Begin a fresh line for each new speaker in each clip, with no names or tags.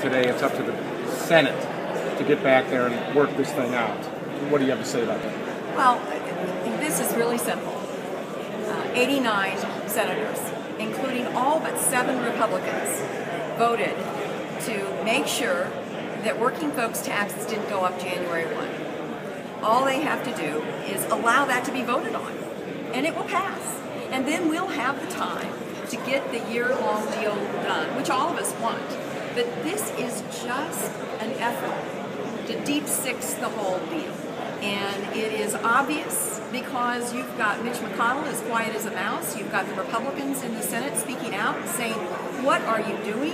today. It's up to the Senate to get back there and work this thing out. What do you have to say about that?
Well, this is really simple. 89 senators, including all but 7 Republicans, voted to make sure that working folks' taxes didn't go up January 1. All they have to do is allow that to be voted on, and it will pass. And then we'll have the time to get the year-long deal done, which all of us want. But this is just an effort to deep six the whole deal. And it is obvious because you've got Mitch McConnell as quiet as a mouse. You've got the Republicans in the Senate speaking out and saying, what are you doing?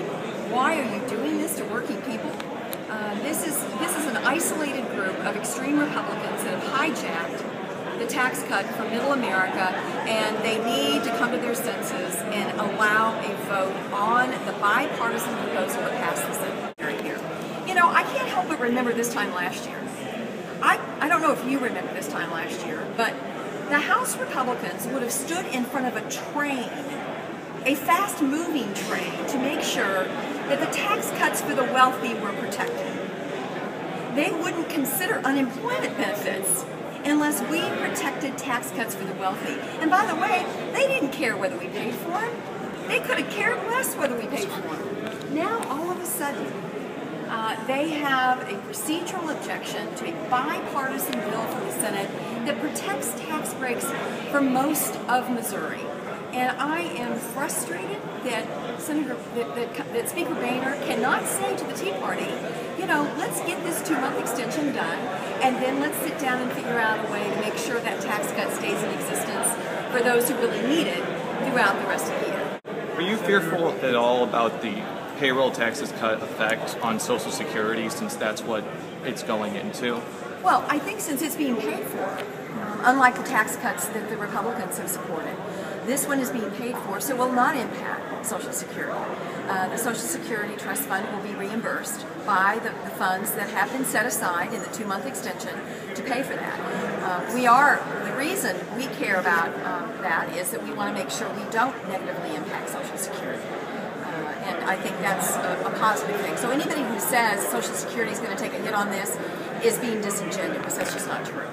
Why are you doing this to working people? This is an isolated group of extreme Republicans that have hijacked the tax cut for middle America, and they need to come to their senses and allow a vote on the bipartisan proposal that passed the Senate here. You know, I can't help but remember this time last year. I don't know if you remember this time last year, but the House Republicans would have stood in front of a train, a fast-moving train, to make sure that the tax cuts for the wealthy were protected. They wouldn't consider unemployment benefits unless we protected tax cuts for the wealthy. And by the way, they didn't care whether we paid for them. They could have cared less whether we paid for them. Now, all of a sudden, they have a procedural objection to a bipartisan bill from the Senate that protects tax breaks for most of Missouri. And I am frustrated that that Speaker Boehner cannot say to the Tea Party, you know, let's get this 2-month extension done, and then let's sit down and figure out a way to make sure that tax cut stays in existence for those who really need it throughout the rest of the year.
Are you fearful at all about the payroll taxes cut effect on Social Security, since that's what it's going into?
Well, I think since it's being paid for, unlike the tax cuts that the Republicans have supported, this one is being paid for, so will not impact Social Security. The Social Security Trust Fund will be reimbursed by the funds that have been set aside in the 2-month extension to pay for that. The reason we care about that is that we want to make sure we don't negatively impact Social Security. And I think that's a positive thing. So anybody who says Social Security is going to take a hit on this is being disingenuous. That's just not true.